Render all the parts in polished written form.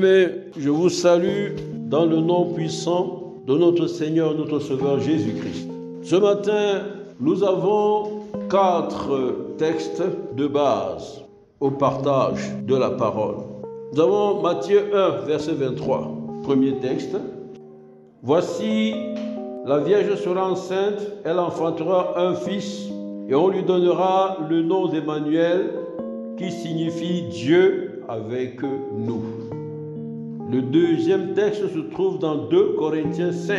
Bien-aimés, je vous salue dans le nom puissant de notre Seigneur, notre Sauveur Jésus-Christ. Ce matin, nous avons 4 textes de base au partage de la parole. Nous avons Matthieu 1, verset 23, premier texte. Voici, la Vierge sera enceinte, elle enfantera un fils, et on lui donnera le nom d'Emmanuel, qui signifie Dieu avec nous. Le deuxième texte se trouve dans 2 Corinthiens 5,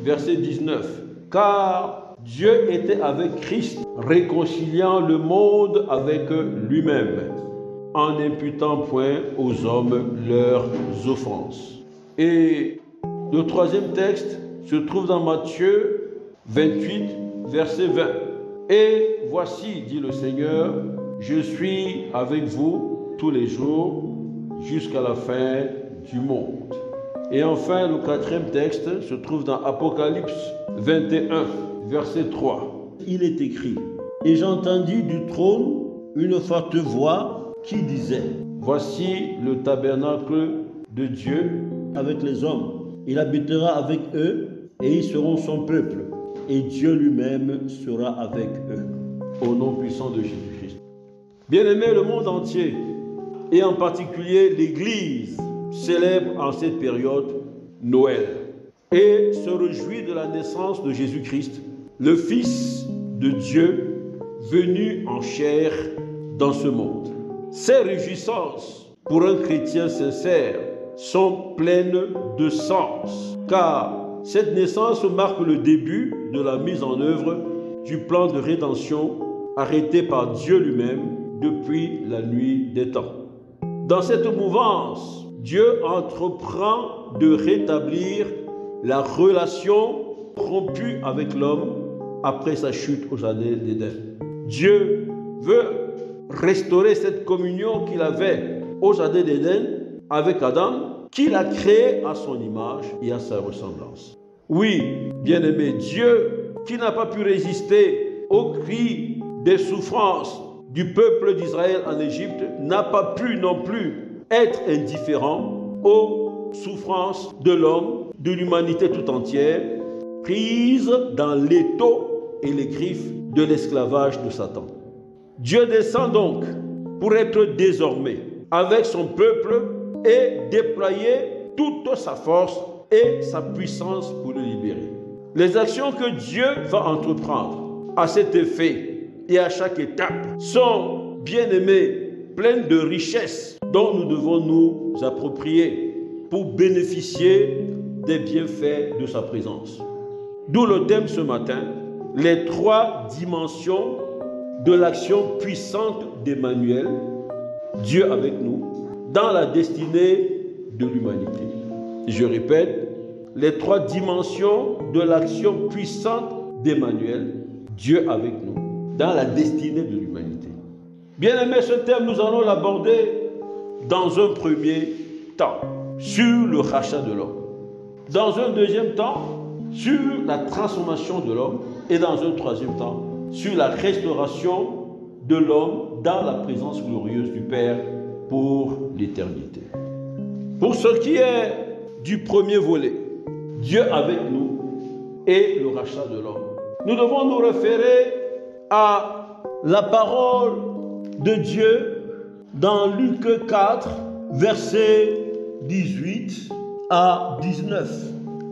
verset 19. Car Dieu était avec Christ, réconciliant le monde avec lui-même, en n'imputant point aux hommes leurs offenses. Et le troisième texte se trouve dans Matthieu 28, verset 20. Et voici, dit le Seigneur, je suis avec vous tous les jours jusqu'à la fin du monde. Et enfin, le quatrième texte se trouve dans Apocalypse 21, verset 3. Il est écrit: et j'entendis du trône une forte voix qui disait: voici le tabernacle de Dieu avec les hommes. Il habitera avec eux et ils seront son peuple. Et Dieu lui-même sera avec eux. Au nom puissant de Jésus-Christ. Bien-aimés, le monde entier, et en particulier l'Église, célèbre en cette période Noël et se réjouit de la naissance de Jésus-Christ, le Fils de Dieu venu en chair dans ce monde. Ces réjouissances, pour un chrétien sincère, sont pleines de sens, car cette naissance marque le début de la mise en œuvre du plan de rédemption arrêté par Dieu lui-même depuis la nuit des temps. Dans cette mouvance, Dieu entreprend de rétablir la relation rompue avec l'homme après sa chute au jardin d'Éden. Dieu veut restaurer cette communion qu'il avait au jardin d'Éden avec Adam, qu'il a créé à son image et à sa ressemblance. Oui, bien-aimé, Dieu, qui n'a pas pu résister aux cris des souffrances du peuple d'Israël en Égypte, n'a pas pu non plus être indifférent aux souffrances de l'homme, de l'humanité tout entière, prise dans l'étau et les griffes de l'esclavage de Satan. Dieu descend donc pour être désormais avec son peuple et déployer toute sa force et sa puissance pour le libérer. Les actions que Dieu va entreprendre à cet effet et à chaque étape sont, bien-aimés, pleines de richesses dont nous devons nous approprier pour bénéficier des bienfaits de sa présence. D'où le thème ce matin, les 3 dimensions de l'action puissante d'Emmanuel, Dieu avec nous, dans la destinée de l'humanité. Je répète, les 3 dimensions de l'action puissante d'Emmanuel, Dieu avec nous, dans la destinée de l'humanité. Bien-aimés, ce thème, nous allons l'aborder dans un premier temps, sur le rachat de l'homme. Dans un deuxième temps, sur la transformation de l'homme. Et dans un troisième temps, sur la restauration de l'homme dans la présence glorieuse du Père pour l'éternité. Pour ce qui est du premier volet, Dieu avec nous et le rachat de l'homme, nous devons nous référer à la parole de Dieu dans Luc 4, versets 18 à 19,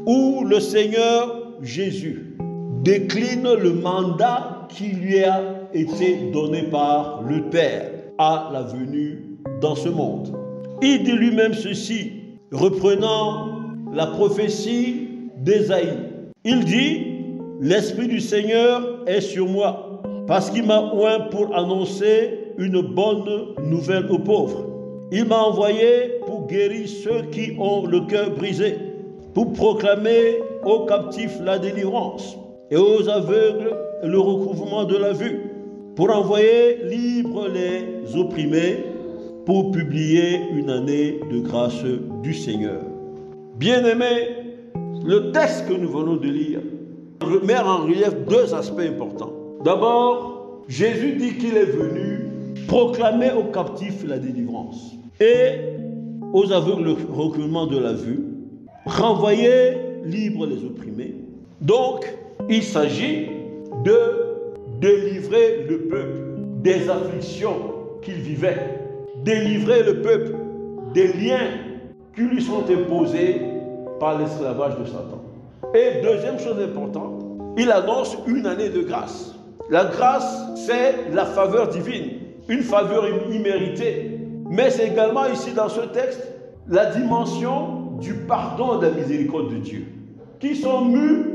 où le Seigneur Jésus décline le mandat qui lui a été donné par le Père à la venue dans ce monde. Il dit lui-même ceci, reprenant la prophétie d'Ésaïe. Il dit: l'Esprit du Seigneur est sur moi, parce qu'il m'a oint pour annoncer une bonne nouvelle aux pauvres. Il m'a envoyé pour guérir ceux qui ont le cœur brisé, pour proclamer aux captifs la délivrance et aux aveugles le recouvrement de la vue, pour envoyer libres les opprimés, pour publier une année de grâce du Seigneur. Bien-aimés, le texte que nous venons de lire met en relief 2 aspects importants. D'abord, Jésus dit qu'il est venu proclamer aux captifs la délivrance et aux aveugles le recueillement de la vue, renvoyer libres les opprimés. Donc, il s'agit de délivrer le peuple des afflictions qu'il vivait, délivrer le peuple des liens qui lui sont imposés par l'esclavage de Satan. Et deuxième chose importante, il annonce une année de grâce. La grâce, c'est la faveur divine, une faveur imméritée. Mais c'est également ici dans ce texte la dimension du pardon et de la miséricorde de Dieu, qui sont mus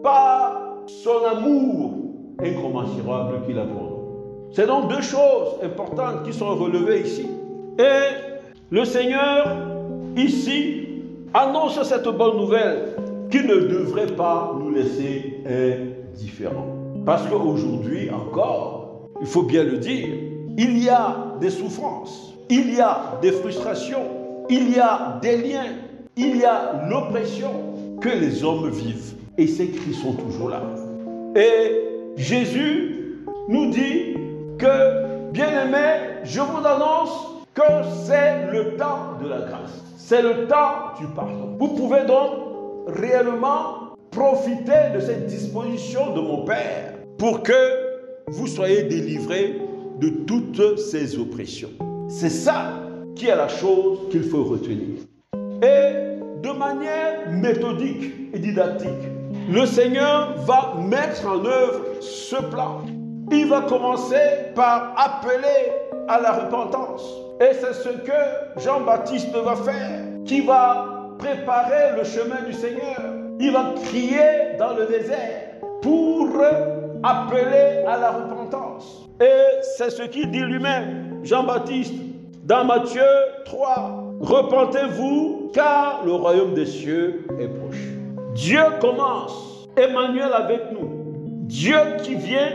par son amour incommensurable qu'il a pour nous. C'est donc deux choses importantes qui sont relevées ici. Et le Seigneur, ici, annonce cette bonne nouvelle qui ne devrait pas nous laisser indifférents. Parce qu'aujourd'hui encore, il faut bien le dire, il y a des souffrances, il y a des frustrations, il y a des liens, il y a l'oppression que les hommes vivent. Et ces cris sont toujours là. Et Jésus nous dit que, bien-aimés, je vous annonce que c'est le temps de la grâce. C'est le temps du pardon. Vous pouvez donc réellement profiter de cette disposition de mon Père pour que vous soyez délivrés de toutes ces oppressions. C'est ça qui est la chose qu'il faut retenir. Et de manière méthodique et didactique, le Seigneur va mettre en œuvre ce plan. Il va commencer par appeler à la repentance. Et c'est ce que Jean-Baptiste va faire, qui va préparer le chemin du Seigneur. Il va crier dans le désert pour appeler à la repentance. Et c'est ce qu'il dit lui-même, Jean-Baptiste, dans Matthieu 3. Repentez-vous, car le royaume des cieux est proche. Dieu commence, Emmanuel avec nous. Dieu qui vient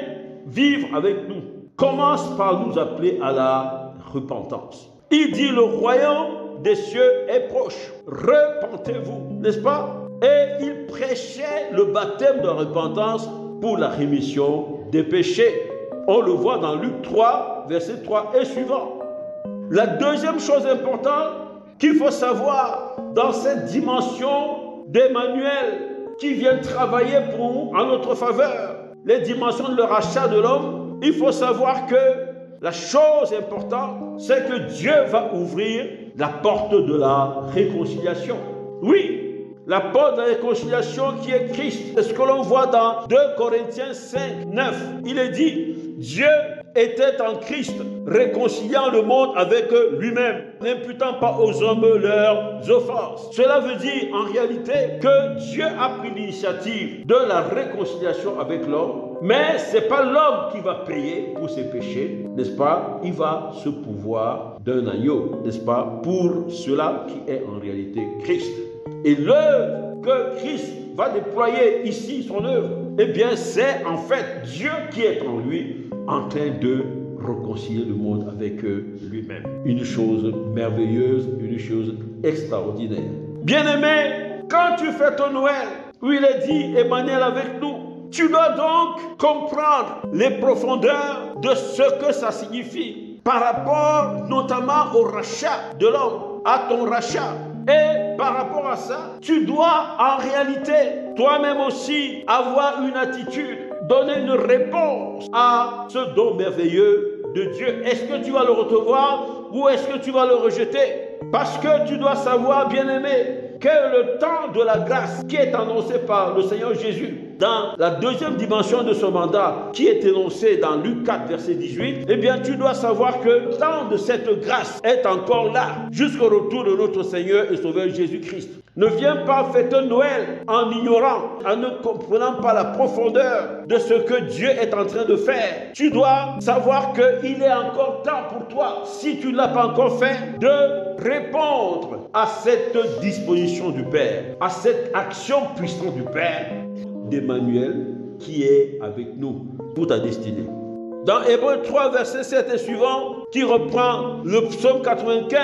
vivre avec nous commence par nous appeler à la repentance. Il dit le royaume des cieux est proche. Repentez-vous, n'est-ce pas? Et il prêchait le baptême de repentance pour la rémission des péchés. On le voit dans Luc 3, verset 3 et suivant. La deuxième chose importante qu'il faut savoir dans cette dimension d'Emmanuel qui vient travailler pour nous en notre faveur, les dimensions de le rachat de l'homme, il faut savoir que la chose importante, c'est que Dieu va ouvrir la porte de la réconciliation. Oui, la porte de la réconciliation qui est Christ. C'est ce que l'on voit dans 2 Corinthiens 5, 9. Il est dit, Dieu était en Christ, réconciliant le monde avec lui-même, n'imputant pas aux hommes leurs offenses. Cela veut dire en réalité que Dieu a pris l'initiative de la réconciliation avec l'homme, mais ce n'est pas l'homme qui va payer pour ses péchés, n'est-ce pas? Il va se pouvoir d'un agneau, n'est-ce pas? Pour cela qui est en réalité Christ. Et l'œuvre que Christ va déployer ici, son œuvre, eh bien c'est en fait Dieu qui est en lui, en train de réconcilier le monde avec lui-même. Une chose merveilleuse, une chose extraordinaire. Bien-aimé, quand tu fais ton Noël, où il est dit Emmanuel avec nous, tu dois donc comprendre les profondeurs de ce que ça signifie par rapport notamment au rachat de l'homme, à ton rachat. Et par rapport à ça, tu dois en réalité toi-même aussi avoir une attitude, donner une réponse à ce don merveilleux de Dieu. Est-ce que tu vas le recevoir ou est-ce que tu vas le rejeter? Parce que tu dois savoir, bien-aimé, que le temps de la grâce qui est annoncé par le Seigneur Jésus dans la deuxième dimension de son mandat, qui est énoncé dans Luc 4, verset 18, eh bien, tu dois savoir que le temps de cette grâce est encore là, jusqu'au retour de notre Seigneur et Sauveur Jésus-Christ. Ne viens pas fêter Noël en ignorant, en ne comprenant pas la profondeur de ce que Dieu est en train de faire. Tu dois savoir qu'il est encore temps pour toi, si tu ne l'as pas encore fait, de répondre à cette disposition du Père, à cette action puissante du Père, d'Emmanuel qui est avec nous pour ta destinée. Dans Hébreux 3, verset 7 et suivant, qui reprend le psaume 95,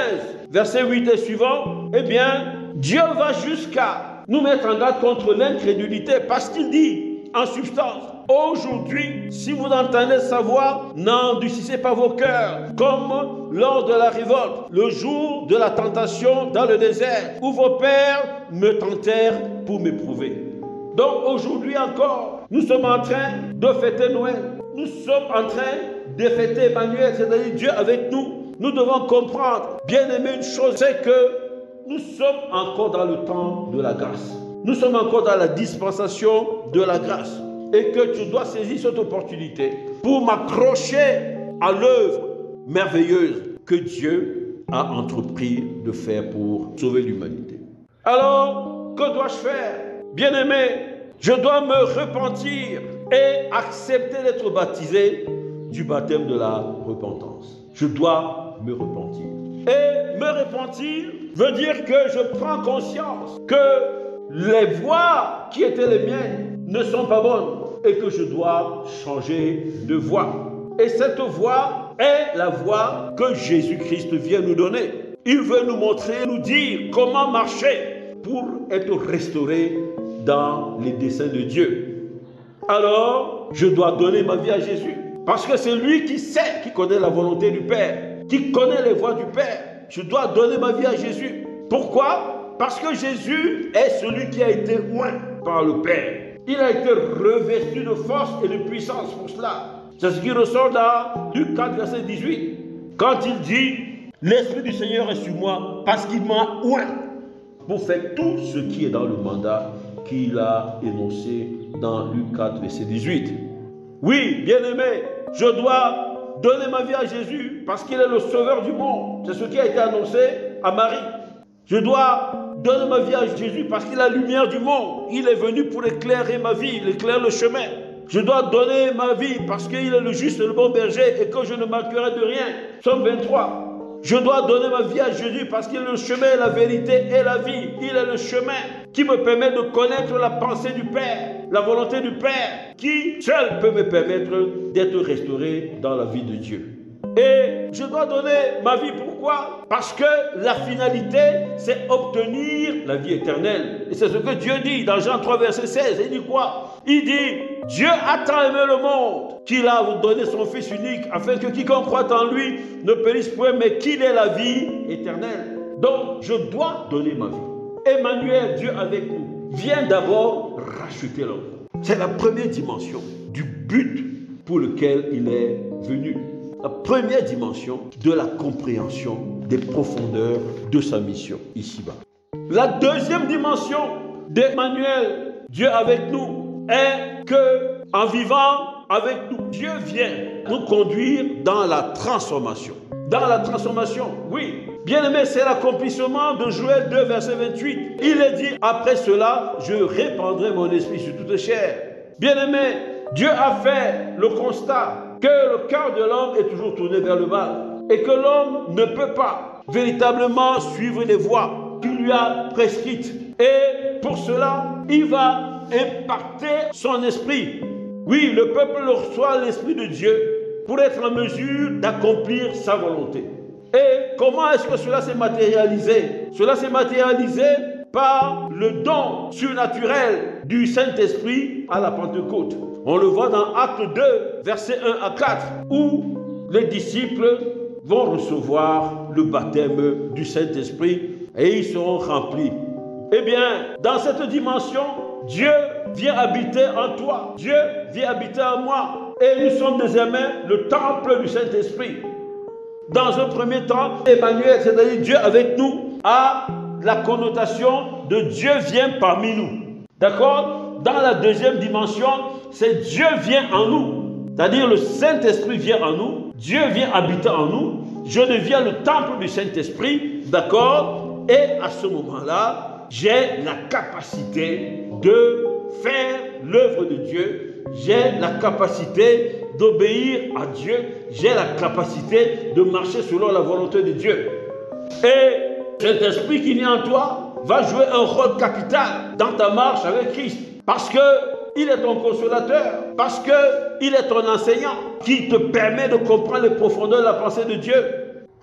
verset 8 et suivant, eh bien, Dieu va jusqu'à nous mettre en garde contre l'incrédulité parce qu'il dit, en substance, Aujourd'hui, si vous entendez sa voix, n'endurcissez pas vos cœurs, comme lors de la révolte, le jour de la tentation dans le désert, où vos pères me tentèrent pour m'éprouver. Donc aujourd'hui encore, nous sommes en train de fêter Noël. Nous sommes en train de fêter Emmanuel, c'est-à-dire Dieu avec nous. Nous devons comprendre, bien aimé, une chose, c'est que nous sommes encore dans le temps de la grâce. Nous sommes encore dans la dispensation de la grâce. Et que tu dois saisir cette opportunité pour m'accrocher à l'œuvre merveilleuse que Dieu a entrepris de faire pour sauver l'humanité. Alors, que dois-je faire? Bien-aimé, je dois me repentir et accepter d'être baptisé du baptême de la repentance. Je dois me repentir. Et me repentir veut dire que je prends conscience que les voies qui étaient les miennes ne sont pas bonnes et que je dois changer de voie. Et cette voie est la voie que Jésus-Christ vient nous donner. Il veut nous montrer, nous dire comment marcher pour être restauré dans les desseins de Dieu. Alors, je dois donner ma vie à Jésus. Parce que c'est lui qui sait, qui connaît la volonté du Père, qui connaît les voies du Père. Je dois donner ma vie à Jésus. Pourquoi? Parce que Jésus est celui qui a été oint par le Père. Il a été revêtu de force et de puissance pour cela. C'est ce qui ressort dans Luc 4, verset 18. Quand il dit « L'Esprit du Seigneur est sur moi parce qu'il m'a oint pour faire tout ce qui est dans le mandat qu'il a énoncé dans Luc 4, verset 18. » Oui, bien-aimé, je dois donner ma vie à Jésus parce qu'il est le sauveur du monde. C'est ce qui a été annoncé à Marie. Je dois donner ma vie à Jésus parce qu'il est la lumière du monde. Il est venu pour éclairer ma vie, il éclaire le chemin. Je dois donner ma vie parce qu'il est le juste et le bon berger et que je ne manquerai de rien. Psaume 23. Je dois donner ma vie à Jésus parce qu'il est le chemin, la vérité et la vie. Il est le chemin qui me permet de connaître la pensée du Père, la volonté du Père, qui seul peut me permettre d'être restauré dans la vie de Dieu. Et je dois donner ma vie, pourquoi? Parce que la finalité, c'est obtenir la vie éternelle. Et c'est ce que Dieu dit dans Jean 3, verset 16. Il dit quoi? Il dit, Dieu a tant aimé le monde qu'il a donné son Fils unique, afin que quiconque croit en lui ne périsse point, mais qu'il ait la vie éternelle. Donc, je dois donner ma vie. Emmanuel, Dieu avec nous, vient d'abord racheter l'homme. C'est la première dimension du but pour lequel il est venu. La première dimension de la compréhension des profondeurs de sa mission ici-bas. La deuxième dimension d'Emmanuel, Dieu avec nous, est que en vivant avec nous, Dieu vient nous conduire dans la transformation. Dans la transformation, oui. Bien-aimé, c'est l'accomplissement de Joël 2, verset 28. Il est dit, après cela, je répandrai mon esprit sur toute chair. Bien-aimé, Dieu a fait le constat que le cœur de l'homme est toujours tourné vers le mal et que l'homme ne peut pas véritablement suivre les voies qu'il lui a prescrites. Et pour cela, il va impacter son esprit. Oui, le peuple reçoit l'Esprit de Dieu pour être en mesure d'accomplir sa volonté. Et comment est-ce que cela s'est matérialisé? Cela s'est matérialisé par le don surnaturel du Saint-Esprit à la Pentecôte. On le voit dans Acte 2, versets 1 à 4, où les disciples vont recevoir le baptême du Saint-Esprit et ils seront remplis. Eh bien, dans cette dimension, Dieu vient habiter en toi. Dieu vient habiter en moi. Et nous sommes désormais le temple du Saint-Esprit. Dans un premier temps, Emmanuel, c'est-à-dire Dieu avec nous, a la connotation de Dieu vient parmi nous. D'accord? Dans la deuxième dimension, c'est Dieu vient en nous. C'est-à-dire le Saint-Esprit vient en nous. Dieu vient habiter en nous. Je deviens le temple du Saint-Esprit. D'accord? Et à ce moment-là, j'ai la capacité de faire l'œuvre de Dieu. J'ai la capacité d'obéir à Dieu. J'ai la capacité de marcher selon la volonté de Dieu. Et cet esprit qui vient en toi va jouer un rôle capital dans ta marche avec Christ. Parce qu'il est ton consolateur. Parce qu'il est ton enseignant qui te permet de comprendre les profondeurs de la pensée de Dieu.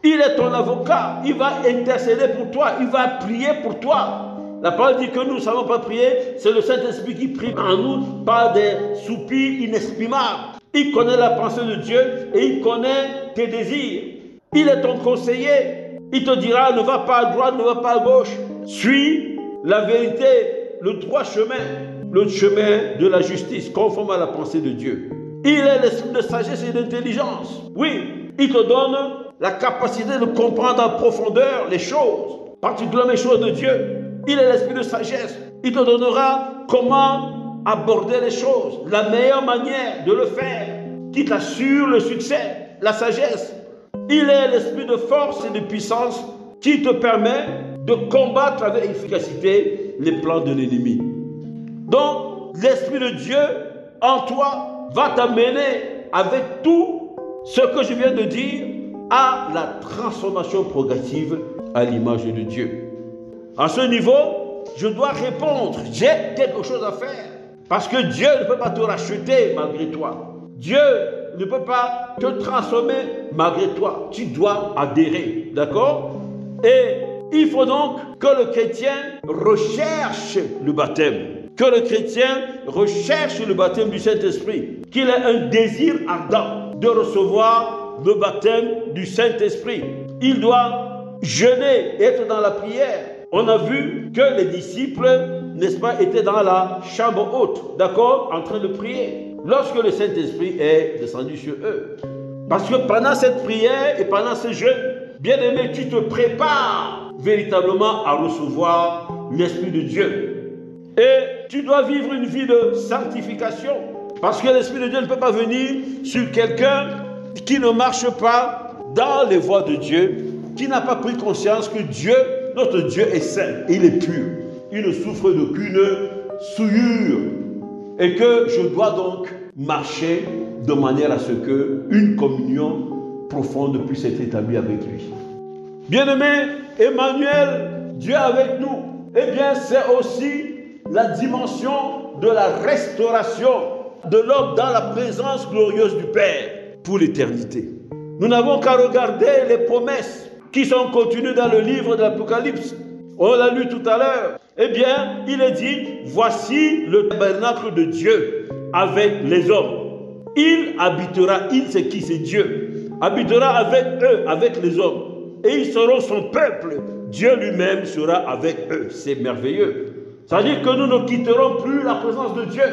Il est ton avocat. Il va intercéder pour toi. Il va prier pour toi. La parole dit que nous ne savons pas prier, c'est le Saint-Esprit qui prie en nous par des soupirs inexprimables. Il connaît la pensée de Dieu et il connaît tes désirs. Il est ton conseiller. Il te dira, ne va pas à droite, ne va pas à gauche. Suis la vérité, le droit chemin, le chemin de la justice, conforme à la pensée de Dieu. Il est l'esprit de sagesse et d'intelligence. Oui, il te donne la capacité de comprendre en profondeur les choses, particulièrement les choses de Dieu. Il est l'esprit de sagesse. Il te donnera comment aborder les choses, la meilleure manière de le faire, qui t'assure le succès, la sagesse. Il est l'esprit de force et de puissance qui te permet de combattre avec efficacité les plans de l'ennemi. Donc, l'esprit de Dieu en toi va t'amener avec tout ce que je viens de dire à la transformation progressive à l'image de Dieu. À ce niveau, je dois répondre, j'ai quelque chose à faire. Parce que Dieu ne peut pas te racheter malgré toi. Dieu ne peut pas te transformer malgré toi. Tu dois adhérer, d'accord? Et il faut donc que le chrétien recherche le baptême. Que le chrétien recherche le baptême du Saint-Esprit. Qu'il ait un désir ardent de recevoir le baptême du Saint-Esprit. Il doit jeûner, être dans la prière. On a vu que les disciples, n'est-ce pas, étaient dans la chambre haute, d'accord, en train de prier, lorsque le Saint-Esprit est descendu sur eux. Parce que pendant cette prière et pendant ce jeûne, bien-aimé, tu te prépares véritablement à recevoir l'Esprit de Dieu. Et tu dois vivre une vie de sanctification. Parce que l'Esprit de Dieu ne peut pas venir sur quelqu'un qui ne marche pas dans les voies de Dieu, qui n'a pas pris conscience que Dieu, notre Dieu est saint, il est pur. Il ne souffre d'aucune souillure. Et que je dois donc marcher de manière à ce qu'une communion profonde puisse être établie avec lui. Bien-aimé, Emmanuel, Dieu avec nous, eh bien c'est aussi la dimension de la restauration de l'homme dans la présence glorieuse du Père pour l'éternité. Nous n'avons qu'à regarder les promesses qui sont contenues dans le livre de l'Apocalypse. On l'a lu tout à l'heure. Eh bien, il est dit, voici le tabernacle de Dieu avec les hommes. Il habitera, il c'est qui? C'est Dieu. Habitera avec eux, avec les hommes. Et ils seront son peuple. Dieu lui-même sera avec eux. C'est merveilleux. Ça veut dire que nous ne quitterons plus la présence de Dieu.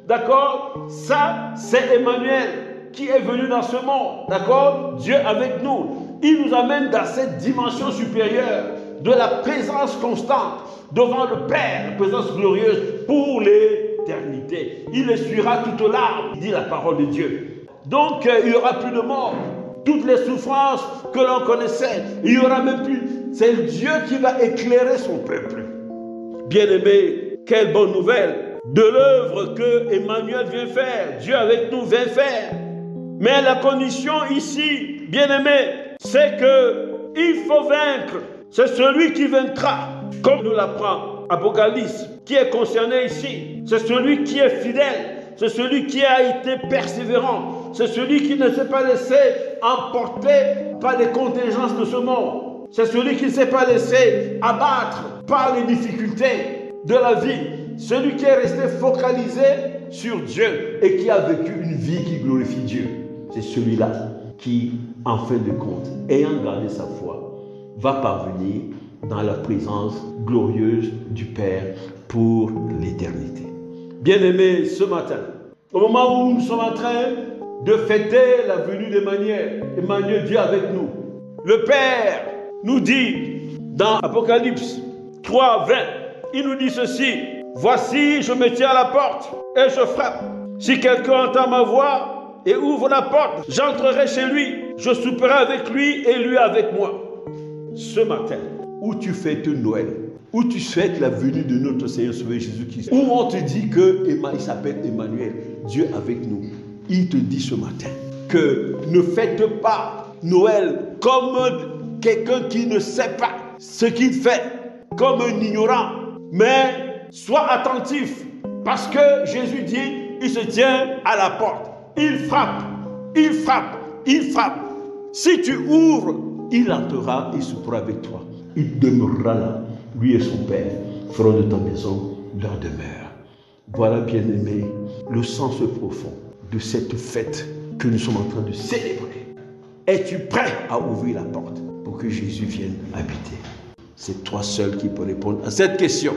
D'accord? Ça, c'est Emmanuel qui est venu dans ce monde. D'accord? Dieu avec nous. Il nous amène dans cette dimension supérieure de la présence constante devant le Père, la présence glorieuse pour l'éternité. Il essuiera toute larme, dit la parole de Dieu. Donc, il n'y aura plus de mort. Toutes les souffrances que l'on connaissait, il n'y aura même plus. C'est Dieu qui va éclairer son peuple. Bien-aimé, quelle bonne nouvelle de l'œuvre que Emmanuel vient faire. Dieu avec nous vient faire. Mais la condition ici, bien-aimé, c'est qu'il faut vaincre. C'est celui qui vaincra, comme nous l'apprend Apocalypse, qui est concerné ici. C'est celui qui est fidèle. C'est celui qui a été persévérant. C'est celui qui ne s'est pas laissé emporter par les contingences de ce monde. C'est celui qui ne s'est pas laissé abattre par les difficultés de la vie. Celui qui est resté focalisé sur Dieu et qui a vécu une vie qui glorifie Dieu. C'est celui-là qui, en fin de compte, ayant gardé sa foi, va parvenir dans la présence glorieuse du Père pour l'éternité. Bien-aimés, ce matin, au moment où nous sommes en train de fêter la venue d'Emmanuel, Emmanuel, Dieu avec nous, le Père nous dit dans Apocalypse 3, 20, il nous dit ceci: voici, je me tiens à la porte et je frappe. Si quelqu'un entend ma voix et ouvre la porte, j'entrerai chez lui, je souperai avec lui et lui avec moi. Ce matin, où tu fêtes Noël, où tu fêtes la venue de notre Seigneur Sauveur Jésus-Christ, où on te dit qu'il s'appelle Emmanuel, Dieu avec nous, il te dit ce matin que ne faites pas Noël comme quelqu'un qui ne sait pas ce qu'il fait, comme un ignorant, mais sois attentif, parce que Jésus dit, il se tient à la porte, il frappe, il frappe, il frappe. Si tu ouvres, il entrera et soupera avec toi. Il demeurera là, lui et son Père, feront de ta maison leur demeure. Voilà, bien-aimé, le sens profond de cette fête que nous sommes en train de célébrer. Es-tu prêt à ouvrir la porte pour que Jésus vienne habiter? C'est toi seul qui peux répondre à cette question.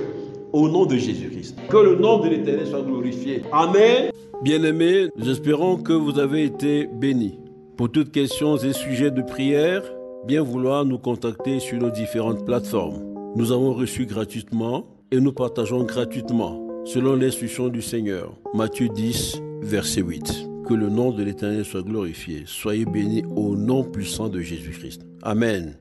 Au nom de Jésus-Christ. Que le nom de l'Éternel soit glorifié. Amen. Bien-aimés, nous espérons que vous avez été bénis. Pour toutes questions et sujets de prière, bien vouloir nous contacter sur nos différentes plateformes. Nous avons reçu gratuitement et nous partageons gratuitement selon l'instruction du Seigneur. Matthieu 10, verset 8. Que le nom de l'Éternel soit glorifié. Soyez bénis au nom puissant de Jésus-Christ. Amen.